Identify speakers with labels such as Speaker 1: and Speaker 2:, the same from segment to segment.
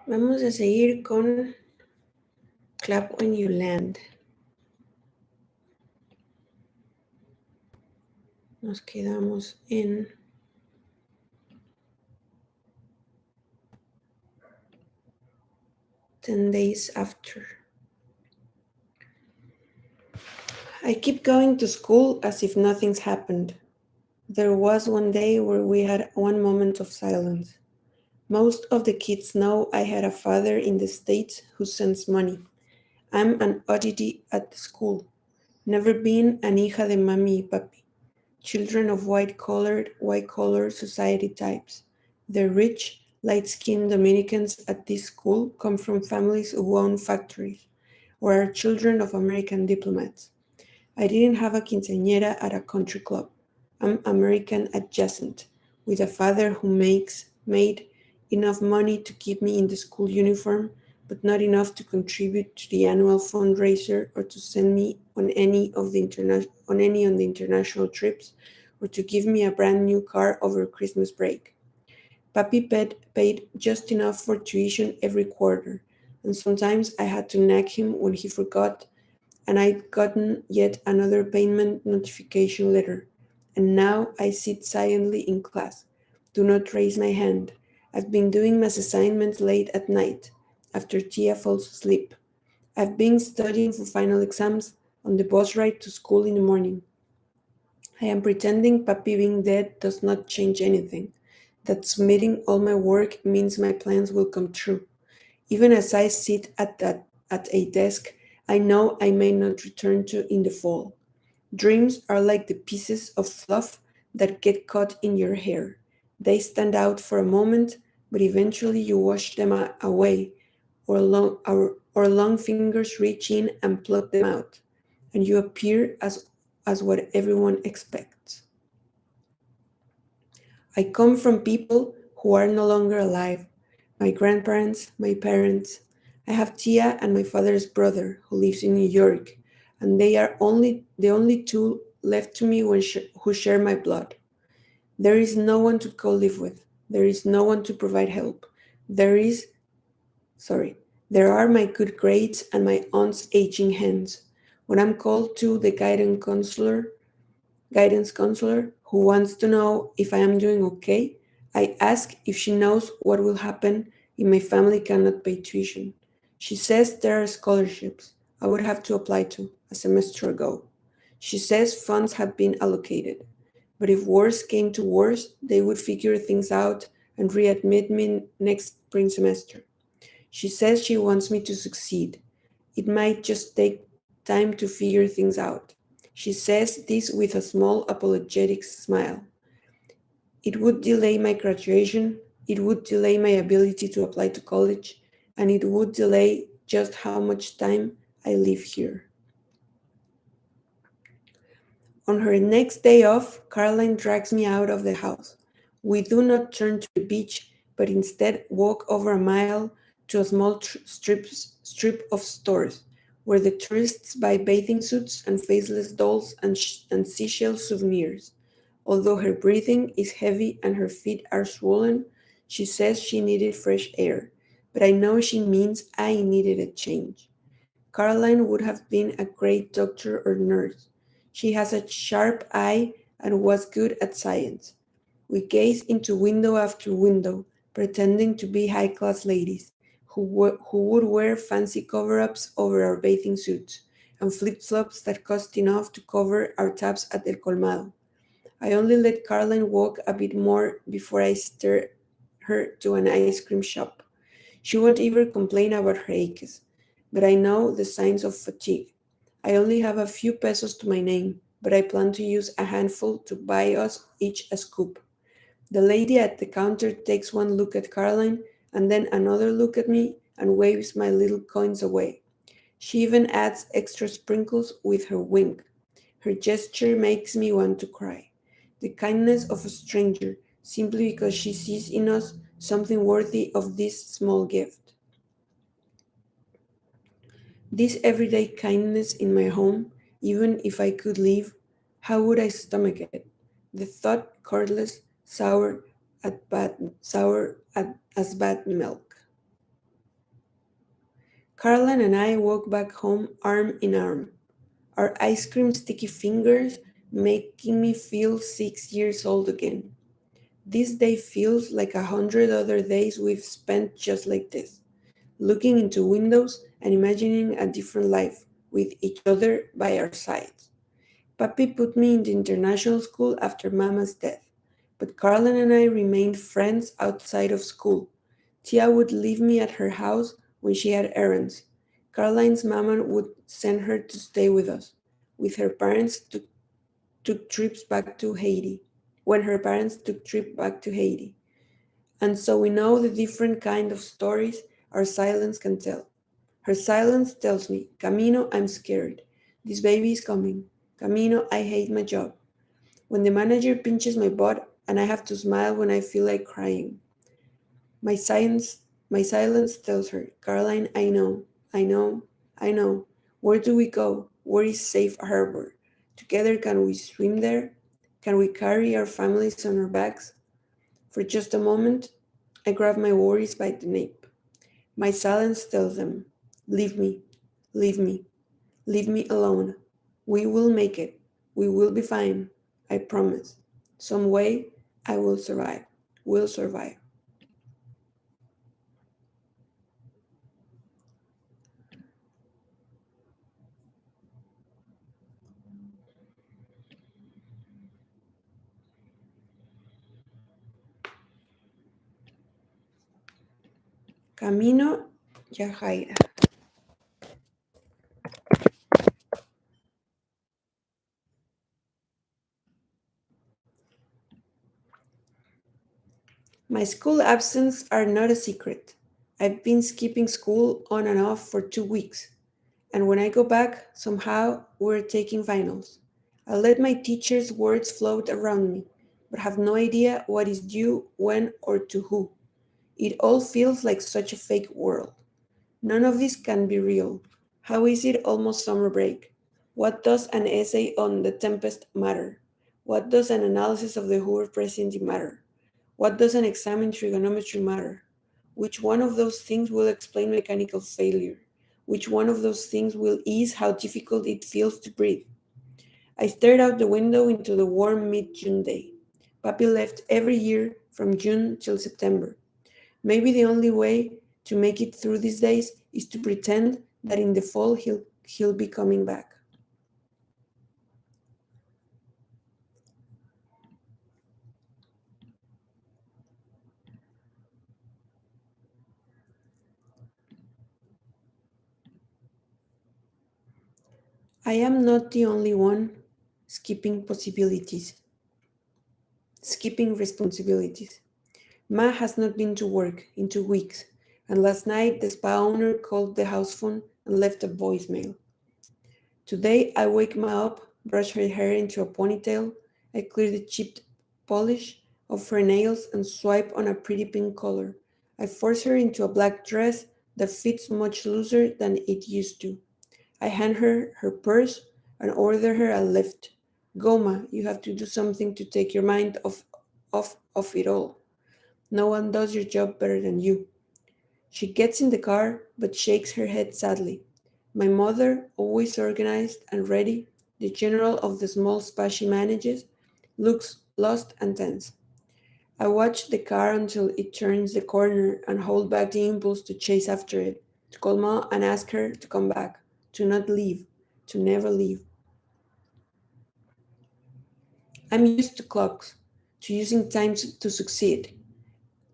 Speaker 1: Vamos a seguir con Clap When You Land. Nos quedamos en "10 Days After". I keep going to school as if nothing's happened. There was one day where we had one moment of silence. Most of the kids know I had a father in the States who sends money. I'm an oddity at the school. Never been an hija de mami y papi. Children of white-collar society types. The rich, light-skinned Dominicans at this school come from families who own factories, or are children of American diplomats. I didn't have a quinceañera at a country club. I'm American adjacent, with a father who made enough money to keep me in the school uniform, but not enough to contribute to the annual fundraiser or to send me on any of the international trips or to give me a brand new car over Christmas break. Papi paid just enough for tuition every quarter, and sometimes I had to nag him when he forgot, and I'd gotten yet another payment notification letter. And now I sit silently in class. Do not raise my hand. I've been doing math assignments late at night, after Tia falls asleep. I've been studying for final exams on the bus ride to school in the morning. I am pretending Papi being dead does not change anything, that submitting all my work means my plans will come true. Even as I sit at a desk I know I may not return to in the fall. Dreams are like the pieces of fluff that get caught in your hair. They stand out for a moment, but eventually you wash them away, or long fingers reach in and pluck them out, and you appear as what everyone expects. I come from people who are no longer alive. My grandparents, my parents. I have Tia and my father's brother who lives in New York, and they are the only two left to me who share my blood. There is no one to co-live with. There is no one to provide help. There is, sorry, there are my good grades and my aunt's aging hands. When I'm called to the guidance counselor who wants to know if I am doing okay, I ask if she knows what will happen if my family cannot pay tuition. She says there are scholarships I would have to apply to a semester ago. She says funds have been allocated, but if worse came to worse, they would figure things out and readmit me next spring semester. She says she wants me to succeed. It might just take time to figure things out. She says this with a small apologetic smile. It would delay my graduation, it would delay my ability to apply to college, and it would delay just how much time I live here. On her next day off, Caroline drags me out of the house. We do not turn to the beach, but instead walk over a mile to a small strip of stores, where the tourists buy bathing suits and faceless dolls and seashell souvenirs. Although her breathing is heavy and her feet are swollen, she says she needed fresh air, but I know she means I needed a change. Caroline would have been a great doctor or nurse. She has a sharp eye and was good at science. We gaze into window after window, pretending to be high-class ladies who would wear fancy cover-ups over our bathing suits and flip-flops that cost enough to cover our tabs at El Colmado. I only let Caroline walk a bit more before I steer her to an ice cream shop. She won't even complain about her aches, but I know the signs of fatigue. I only have a few pesos to my name, but I plan to use a handful to buy us each a scoop. The lady at the counter takes one look at Caroline and then another look at me and waves my little coins away. She even adds extra sprinkles with her wink. Her gesture makes me want to cry. The kindness of a stranger, simply because she sees in us something worthy of this small gift. This everyday kindness in my home, even if I could leave, how would I stomach it? The thought cordless, sour as bad milk. Caroline and I walk back home arm in arm, our ice cream sticky fingers making me feel 6 years old again. This day feels like 100 other days we've spent just like this, looking into windows and imagining a different life with each other by our sides. Papi put me in the international school after Mama's death, but Carlin and I remained friends outside of school. Tia would leave me at her house when she had errands. Caroline's mama would send her to stay with us, with her parents took trips back to Haiti, when her parents took trip back to Haiti. And so we know the different kind of stories our silence can tell. Her silence tells me, Camino, I'm scared. This baby is coming. Camino, I hate my job. When the manager pinches my butt and I have to smile when I feel like crying. My silence tells her, Caroline, I know, I know. Where do we go? Where is safe harbor? Together can we swim there? Can we carry our families on our backs? For just a moment, I grab my worries by the nape. My silence tells them, leave me, leave me, leave me alone. We will make it. We will be fine. I promise. Some way I will survive. Will survive. Camino Yajaira. My school absence are not a secret. I've been skipping school on and off for 2 weeks. And when I go back, somehow we're taking finals. I let my teacher's words float around me, but have no idea what is due, when, or to who. It all feels like such a fake world. None of this can be real. How is it almost summer break? What does an essay on the Tempest matter? What does an analysis of the Hoover presidency matter? What does an exam in trigonometry matter? Which one of those things will explain mechanical failure? Which one of those things will ease how difficult it feels to breathe? I stared out the window into the warm mid June day. Papi left every year from June till September. Maybe the only way to make it through these days is to pretend that in the fall he'll be coming back. I am not the only one skipping possibilities, skipping responsibilities. Ma has not been to work in 2 weeks, and last night the spa owner called the house phone and left a voicemail. Today I wake Ma up, brush her hair into a ponytail, I clear the chipped polish of her nails and swipe on a pretty pink color. I force her into a black dress that fits much looser than it used to. I hand her her purse and order her a lift. Goma, you have to do something to take your mind off it all. No one does your job better than you. She gets in the car but shakes her head sadly. My mother, always organized and ready, the general of the small spa she manages, looks lost and tense. I watch the car until it turns the corner and hold back the impulse to chase after it, to call Ma and ask her to come back, to not leave, to never leave. I'm used to clocks, to using time to succeed,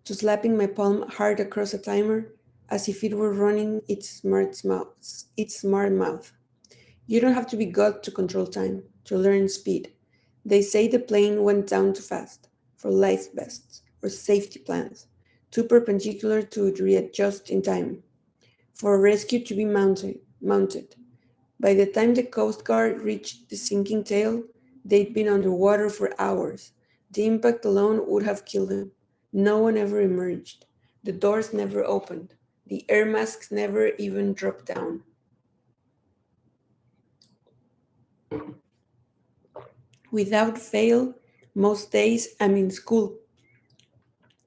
Speaker 1: to slapping my palm hard across a timer as if it were running its smart mouth. You don't have to be God to control time, to learn speed. They say the plane went down too fast for life vests or safety plans, too perpendicular to readjust in time, for a rescue to be mounted. By the time the Coast Guard reached the sinking tail, they'd been underwater for hours. The impact alone would have killed them. No one ever emerged. The doors never opened. The air masks never even dropped down. Without fail, most days I'm in school.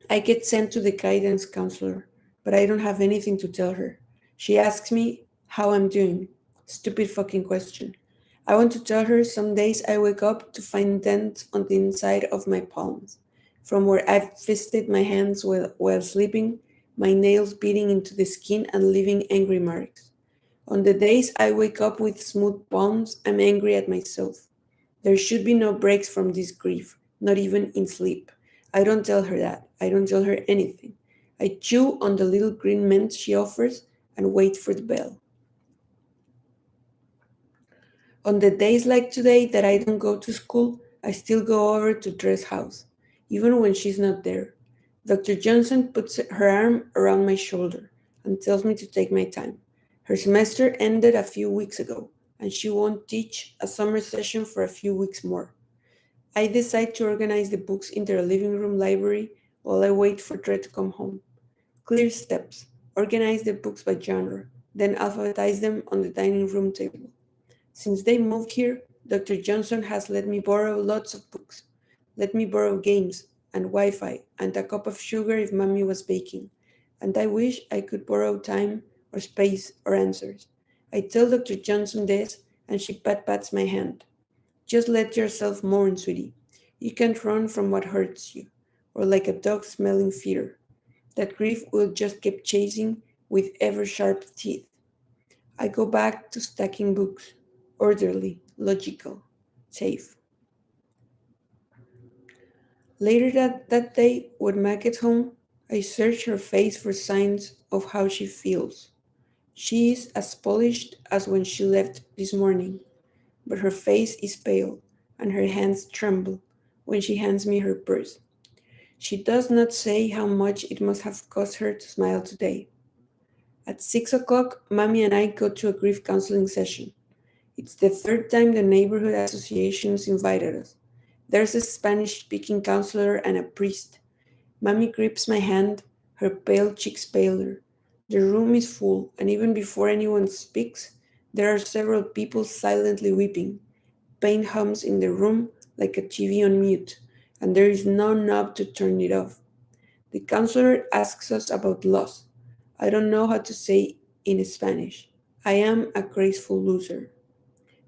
Speaker 1: I get sent to the guidance counselor, but I don't have anything to tell her. She asks me how I'm doing. Stupid fucking question. I want to tell her some days I wake up to find dents on the inside of my palms, from where I've fisted my hands while sleeping, my nails beating into the skin and leaving angry marks. On the days I wake up with smooth palms, I'm angry at myself. There should be no breaks from this grief, not even in sleep. I don't tell her that. I don't tell her anything. I chew on the little green mints she offers and wait for the bell. On the days like today that I don't go to school, I still go over to Dress House, even when she's not there. Dr. Johnson puts her arm around my shoulder and tells me to take my time. Her semester ended a few weeks ago, and she won't teach a summer session for a few weeks more. I decide to organize the books in their living room library while I wait for Dre to come home. Clear steps. Organize the books by genre, then alphabetize them on the dining room table. Since they moved here, Dr. Johnson has let me borrow lots of books. Let me borrow games and Wi Fi and a cup of sugar if mommy was baking. And I wish I could borrow time or space or answers. I tell Dr. Johnson this and she pats my hand. Just let yourself mourn, sweetie. You can't run from what hurts you, or like a dog smelling fear. That grief will just keep chasing with ever sharp teeth. I go back to stacking books, orderly, logical, safe. Later that day, when Mac gets home, I search her face for signs of how she feels. She is as polished as when she left this morning, but her face is pale and her hands tremble when she hands me her purse. She does not say how much it must have cost her to smile today. At 6 o'clock, Mommy and I go to a grief counseling session. It's the third time the neighborhood associations invited us. There's a Spanish speaking counselor and a priest. Mommy grips my hand, her pale cheeks paler. The room is full, and even before anyone speaks, there are several people silently weeping. Pain hums in the room like a TV on mute, and there is no knob to turn it off. The counselor asks us about loss. I don't know how to say in Spanish. I am a graceful loser.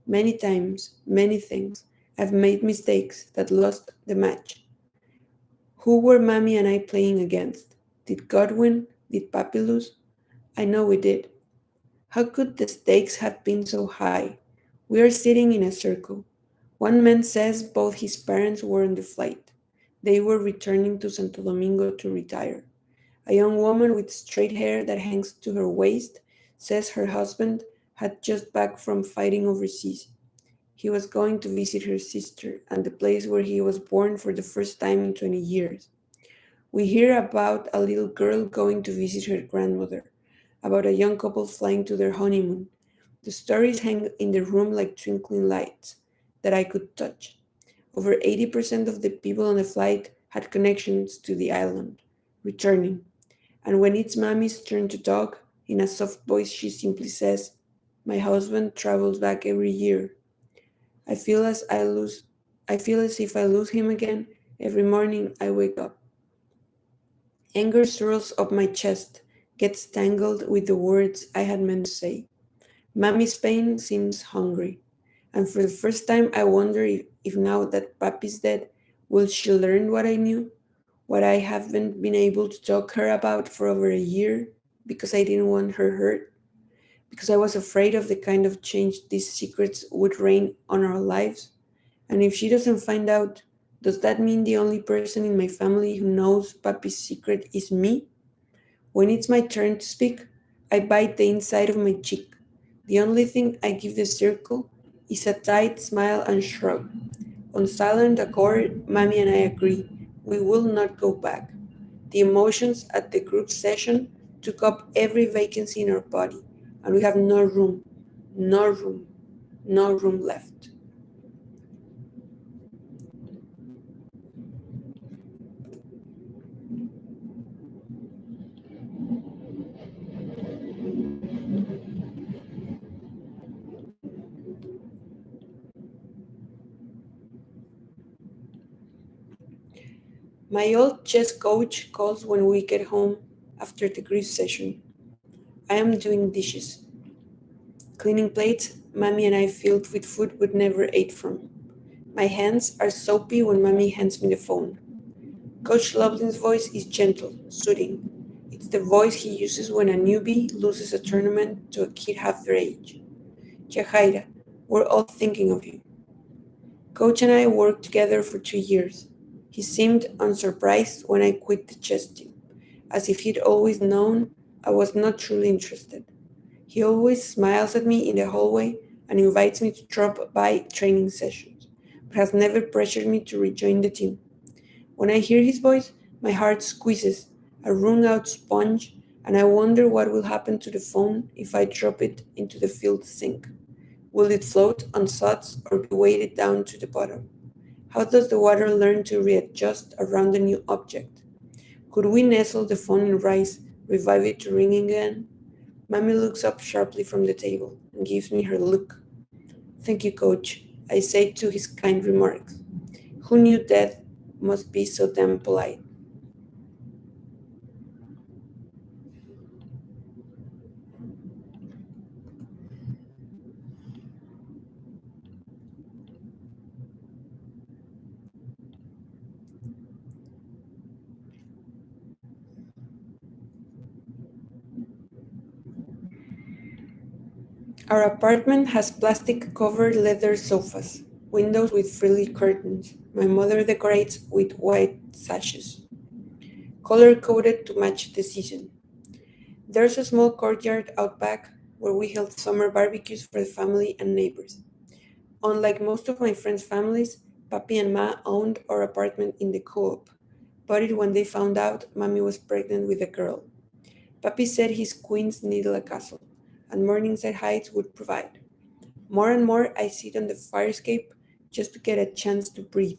Speaker 1: Many times, many things, I've made mistakes that lost the match. Who were Mammy and I playing against? Did God win? Did Papi lose? I know we did. How could the stakes have been so high? We are sitting in a circle. One man says both his parents were on the flight. They were returning to Santo Domingo to retire. A young woman with straight hair that hangs to her waist says her husband had just back from fighting overseas. He was going to visit her sister and the place where he was born for the first time in 20 years. We hear about a little girl going to visit her grandmother, about a young couple flying to their honeymoon. The stories hang in the room like twinkling lights that I could touch. Over 80% of the people on the flight had connections to the island, returning. And when it's Mammy's turn to talk, in a soft voice she simply says, "My husband travels back every year. I feel as I lose I feel as if I lose him again every morning I wake up." Anger swirls up my chest, gets tangled with the words I had meant to say. Mammy's pain seems hungry, and for the first time I wonder if now that Papi's dead, will she learn what I knew, what I haven't been able to talk her about for over a year because I didn't want her hurt, because I was afraid of the kind of change these secrets would rain on our lives. And if she doesn't find out, does that mean the only person in my family who knows Papi's secret is me? When it's my turn to speak, I bite the inside of my cheek. The only thing I give the circle is a tight smile and shrug. On silent accord, Mammy and I agree. We will not go back. The emotions at the group session took up every vacancy in our body, and we have no room, no room, no room left. My old chess coach calls when we get home after the grief session. I am doing dishes, cleaning plates Mommy and I filled with food we'd never ate from. My hands are soapy when Mommy hands me the phone. Coach Lovely's voice is gentle, soothing. It's the voice he uses when a newbie loses a tournament to a kid half their age. Jahaira, we're all thinking of you. Coach and I worked together for 2 years. He seemed unsurprised when I quit the chess team, as if he'd always known I was not truly interested. He always smiles at me in the hallway and invites me to drop by training sessions, but has never pressured me to rejoin the team. When I hear his voice, my heart squeezes, a wrung out sponge, and I wonder what will happen to the phone if I drop it into the filled sink. Will it float on suds or be weighted down to the bottom? How does the water learn to readjust around a new object? Could we nestle the phone in rice, revive it to ring again? Mammy looks up sharply from the table and gives me her look. Thank you, coach, I say to his kind remarks. Who knew death must be so damn polite? Our apartment has plastic covered leather sofas, windows with frilly curtains. My mother decorates with white sashes, color coded to match the season. There's a small courtyard out back where we held summer barbecues for the family and neighbors. Unlike most of my friends' families, Papi and Ma owned our apartment in the co-op, bought it when they found out Mommy was pregnant with a girl. Papi said his queens needed a castle, and Morningside Heights would provide. More and more, I sit on the fire escape just to get a chance to breathe.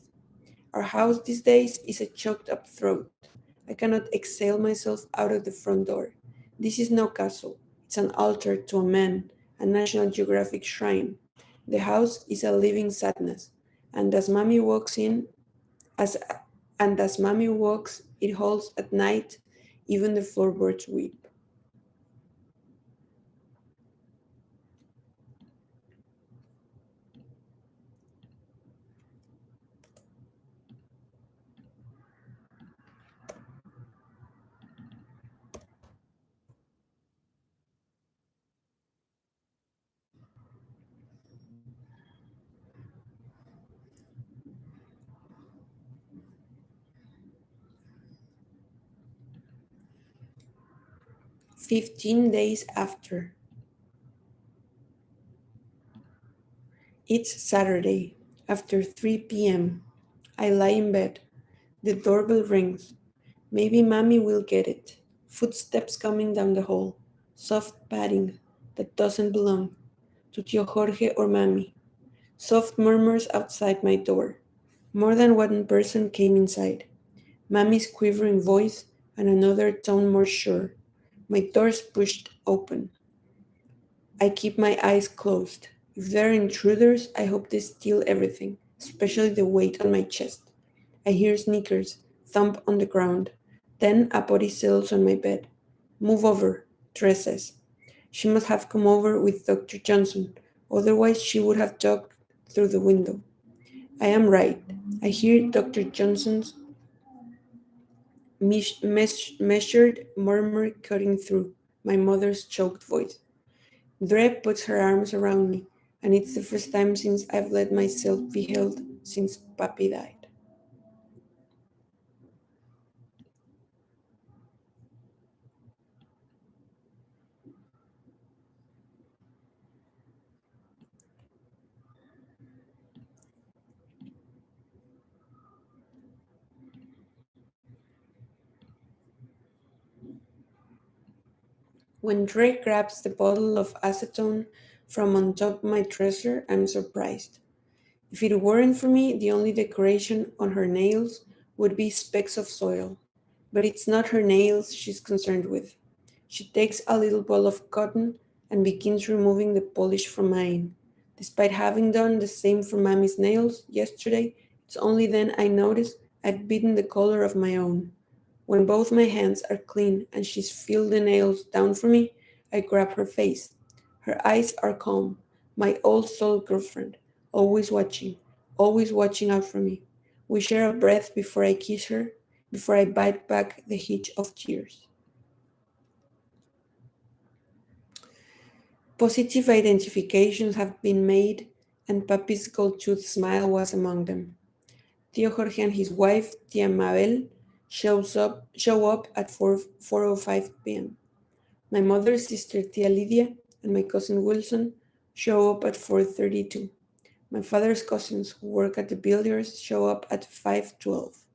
Speaker 1: Our house these days is a choked up throat. I cannot exhale myself out of the front door. This is no castle. It's an altar to a man, a National Geographic shrine. The house is a living sadness, and as mommy walks in, as and as mommy walks, it holds at night. Even the floorboards weep. 15 days after. It's Saturday, after 3 p.m. I lie in bed. The doorbell rings. Maybe Mommy will get it. Footsteps coming down the hall. Soft padding that doesn't belong to Tio Jorge or Mommy. Soft murmurs outside my door. More than one person came inside. Mommy's quivering voice and another tone more sure. My door's pushed open. I keep my eyes closed. If they're intruders, I hope they steal everything, especially the weight on my chest. I hear sneakers thump on the ground. Then a body settles on my bed. Move over, Therese says. She must have come over with Dr. Johnson, otherwise she would have ducked through the window. I am right. I hear Dr. Johnson's measured murmur cutting through my mother's choked voice. Dre puts her arms around me, and it's the first time since I've let myself be held since Papi died. When Dre grabs the bottle of acetone from on top of my dresser, I'm surprised. If it weren't for me, the only decoration on her nails would be specks of soil. But it's not her nails she's concerned with. She takes a little ball of cotton and begins removing the polish from mine. Despite having done the same for Mammy's nails yesterday, it's only then I notice I've beaten the color of my own. When both my hands are clean and she's filled the nails down for me, I grab her face. Her eyes are calm. My old soul girlfriend, always watching out for me. We share a breath before I kiss her, before I bite back the hitch of tears. Positive identifications have been made, and Papi's gold-toothed smile was among them. Tio Jorge and his wife, Tia Mabel, show up at 4:05 p.m. My mother's sister, Tia Lydia, and my cousin Wilson show up at 4:32. My father's cousins who work at the billiards show up at 5:12.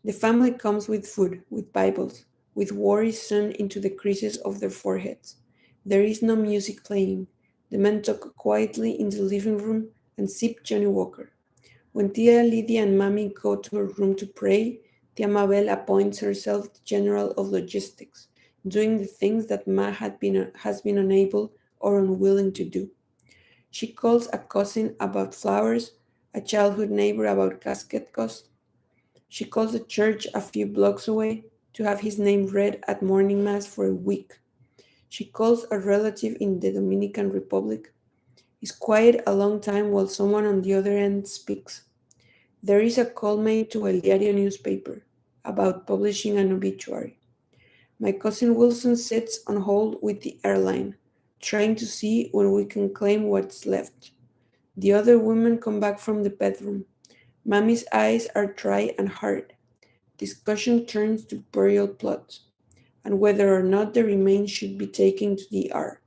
Speaker 1: The family comes with food, with Bibles, with worries sewn into the creases of their foreheads. There is no music playing. The men talk quietly in the living room and sip Johnny Walker. When Tia Lydia and Mommy go to her room to pray, Tia Mabel appoints herself the general of logistics, doing the things that has been unable or unwilling to do. She calls a cousin about flowers, a childhood neighbor about casket costs. She calls a church a few blocks away to have his name read at morning mass for a week. She calls a relative in the Dominican Republic, is quiet a long time while someone on the other end speaks. There is a call made to El Diario newspaper about publishing an obituary. My cousin Wilson sits on hold with the airline, trying to see when we can claim what's left. The other women come back from the bedroom. Mommy's eyes are dry and hard. Discussion turns to burial plots and whether or not the remains should be taken to the ER.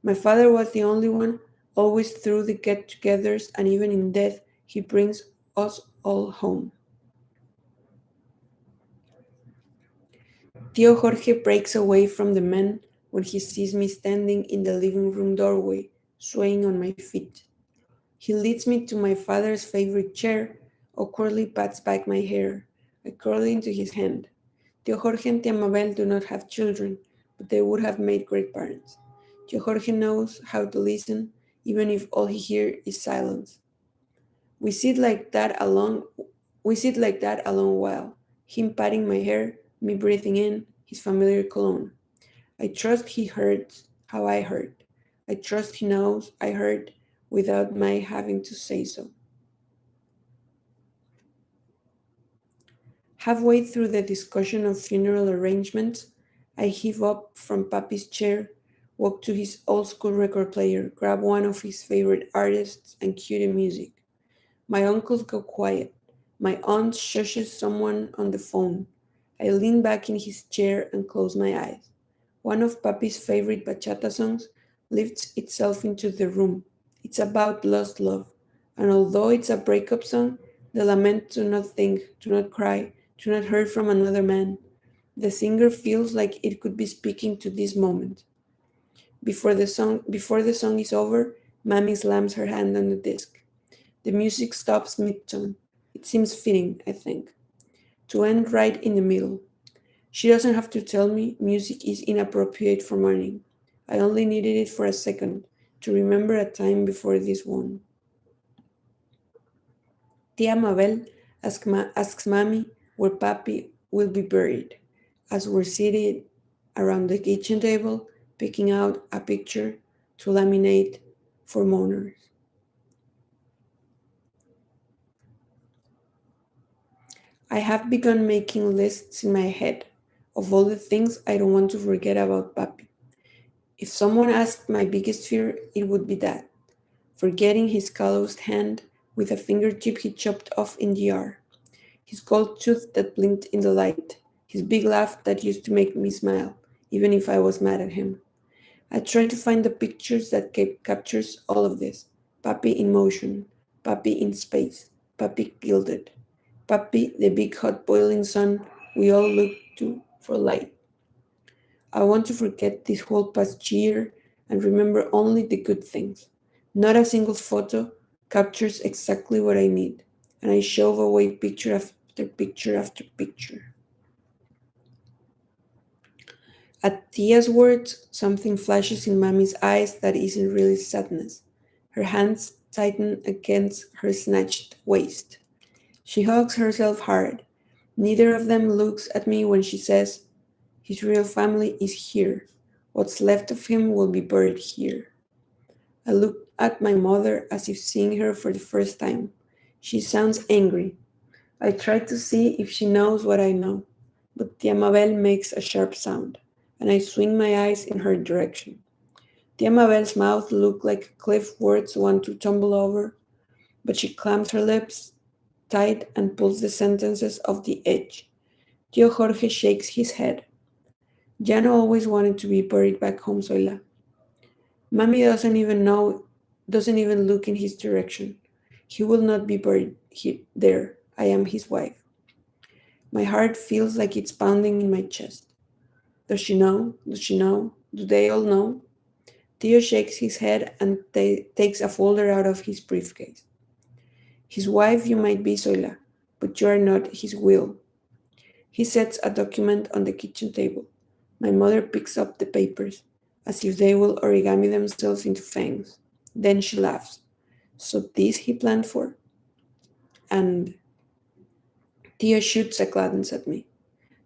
Speaker 1: My father was the only one, always through the get togethers, and even in death, he brings us all home. Tio Jorge breaks away from the men when he sees me standing in the living room doorway, swaying on my feet. He leads me to my father's favorite chair, awkwardly pats back my hair. I curl into his hand. Tio Jorge and Tia Mabel do not have children, but they would have made great parents. Tio Jorge knows how to listen, even if all he hears is silence. We sit like that alone. We sit like that a long while. Him patting my hair, me breathing in his familiar cologne. I trust he heard how I heard. I trust he knows I heard without my having to say so. Halfway through the discussion of funeral arrangements, I heave up from Papi's chair, walk to his old school record player, grab one of his favorite artists, and cue the music. My uncles go quiet. My aunt shushes someone on the phone. I lean back in his chair and close my eyes. One of Papi's favorite bachata songs lifts itself into the room. It's about lost love. And although it's a breakup song, the lament do not think, do not cry, do not hurt from another man. The singer feels like it could be speaking to this moment. Before the song is over, Mammy slams her hand on the disc. The music stops mid-tone. It seems fitting, I think, to end right in the middle. She doesn't have to tell me music is inappropriate for mourning. I only needed it for a second to remember a time before this one. Tia Mabel asks Mommy where Papi will be buried, as we're seated around the kitchen table picking out a picture to laminate for mourners. I have begun making lists in my head of all the things I don't want to forget about Papi. If someone asked my biggest fear, it would be that forgetting his calloused hand with a fingertip he chopped off in the yard, his gold tooth that blinked in the light, his big laugh that used to make me smile, even if I was mad at him. I try to find the pictures that captures all of this. Papi in motion, Papi in space, Papi gilded, Papi the big hot boiling sun we all look to for light. I want to forget this whole past year and remember only the good things. Not a single photo captures exactly what I need, and I shove away picture after picture after picture. At Tia's words, something flashes in Mommy's eyes that isn't really sadness. Her hands tighten against her snatched waist. She hugs herself hard. Neither of them looks at me when she says, his real family is here. What's left of him will be buried here. I look at my mother as if seeing her for the first time. She sounds angry. I try to see if she knows what I know, but Tia Mabel makes a sharp sound, and I swing my eyes in her direction. Tia Mabel's mouth looks like a cliff words want to tumble over, but she clamps her lips tight and pulls the sentences off the edge. Tio Jorge shakes his head. Jano always wanted to be buried back home, Zoila. Mami doesn't even look in his direction. He will not be buried there. I am his wife. My heart feels like it's pounding in my chest. Does she know? Does she know? Do they all know? Theo shakes his head and takes a folder out of his briefcase. His wife you might be, Zoila, but you are not his will. He sets a document on the kitchen table. My mother picks up the papers, as if they will origami themselves into fangs. Then she laughs. So this he planned for? And Tia shoots a glance at me.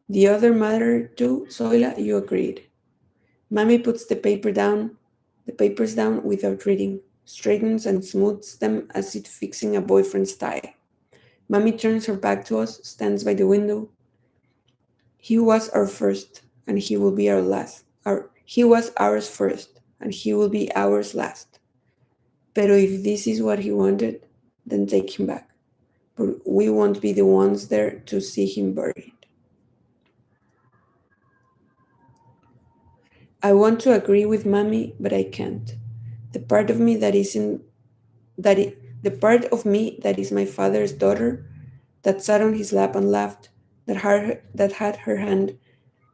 Speaker 1: The other matter too, Zoila, you agreed. Mami puts the papers down without reading, straightens and smooths them as if fixing a boyfriend's tie. Mami turns her back to us, stands by the window. He was our first, and he will be our last. He was ours first, and he will be ours last. Pero if this is what he wanted, then take him back. But we won't be the ones there to see him buried. I want to agree with Mami, but I can't. The part of me that isn't the part of me that is my father's daughter, that sat on his lap and laughed, that had her hand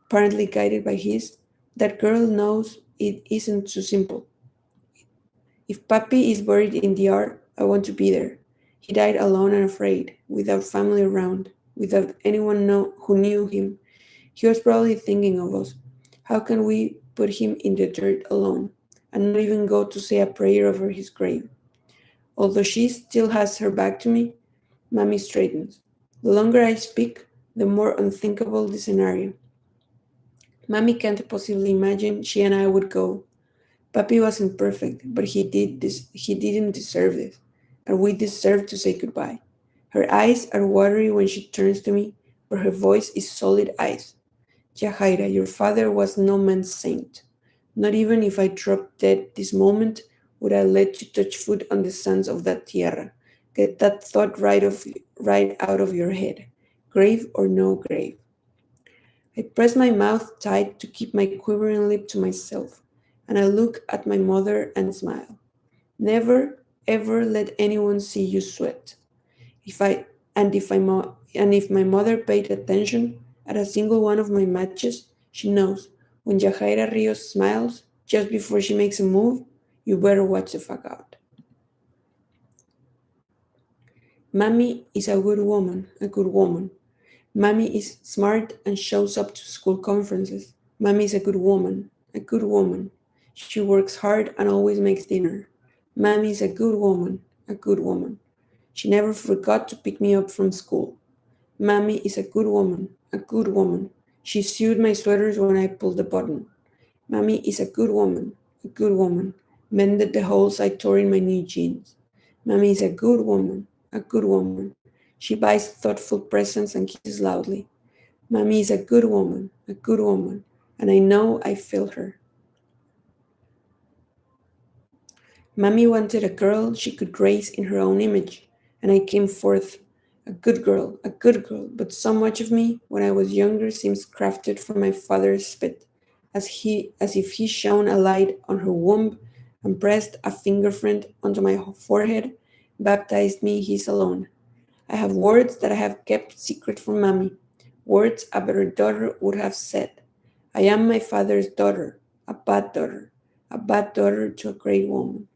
Speaker 1: apparently guided by his, that girl knows it isn't so simple. If Papi is buried in the yard, I want to be there. He died alone and afraid, without family around, without anyone who knew him. He was probably thinking of us. How can we put him in the dirt alone, and not even go to say a prayer over his grave? Although she still has her back to me, Mami straightens. The longer I speak, the more unthinkable the scenario. Mami can't possibly imagine she and I would go. Papi wasn't perfect, but he didn't deserve this. And we deserve to say goodbye. Her eyes are watery when she turns to me, but her voice is solid ice. Yahaira, your father was no man's saint. Not even if I dropped dead this moment would I let you touch foot on the sands of that tierra. Get that thought right out of your head. Grave or no grave. I press my mouth tight to keep my quivering lip to myself, and I look at my mother and smile. Never, ever let anyone see you sweat. If I and if I mo- and if my mother paid attention at a single one of my matches, she knows when Yajaira Rios smiles just before she makes a move, you better watch the fuck out. Mami is a good woman, a good woman. Mami is smart and shows up to school conferences. Mami is a good woman, a good woman. She works hard and always makes dinner. Mami is a good woman, a good woman. She never forgot to pick me up from school. Mami is a good woman, a good woman. She sewed my sweaters when I pulled the button. Mami is a good woman, a good woman. Mended the holes I tore in my new jeans. Mami is a good woman, a good woman. She buys thoughtful presents and kisses loudly. Mami is a good woman, a good woman. And I know I feel her. Mami wanted a girl she could raise in her own image, and I came forth a good girl, but so much of me when I was younger seems crafted from my father's spit, as if he shone a light on her womb and pressed a fingerprint onto my forehead, baptized me his alone. I have words that I have kept secret from Mami, words a better daughter would have said. I am my father's daughter, a bad daughter to a great woman.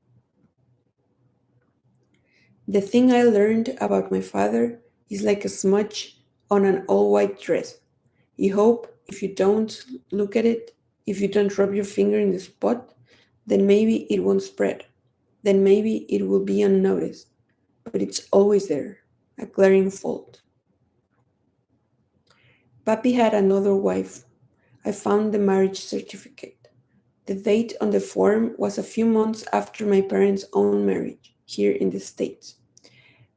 Speaker 1: The thing I learned about my father is like a smudge on an all white dress. You hope if you don't look at it, if you don't rub your finger in the spot, then maybe it won't spread. Then maybe it will be unnoticed. But it's always there, a glaring fault. Papi had another wife. I found the marriage certificate. The date on the form was a few months after my parents' own marriage here in the States.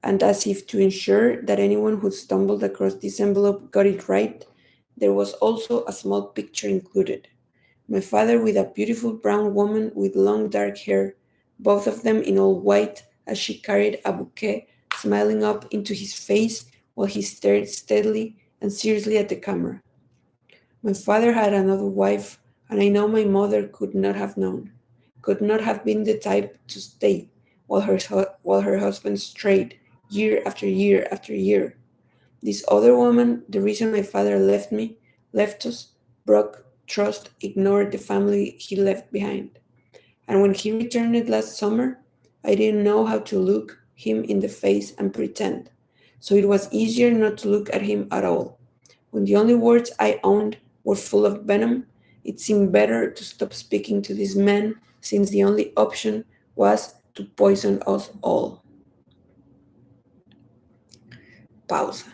Speaker 1: And as if to ensure that anyone who stumbled across this envelope got it right, there was also a small picture included. My father with a beautiful brown woman with long dark hair, both of them in all white, as she carried a bouquet, smiling up into his face while he stared steadily and seriously at the camera. My father had another wife, and I know my mother could not have known, could not have been the type to stay while her husband strayed year after year after year. This other woman, the reason my father left us, broke trust, ignored the family he left behind. And when he returned last summer, I didn't know how to look him in the face and pretend. So it was easier not to look at him at all. When the only words I owned were full of venom, it seemed better to stop speaking to this man since the only option was to poison us all. Pausa.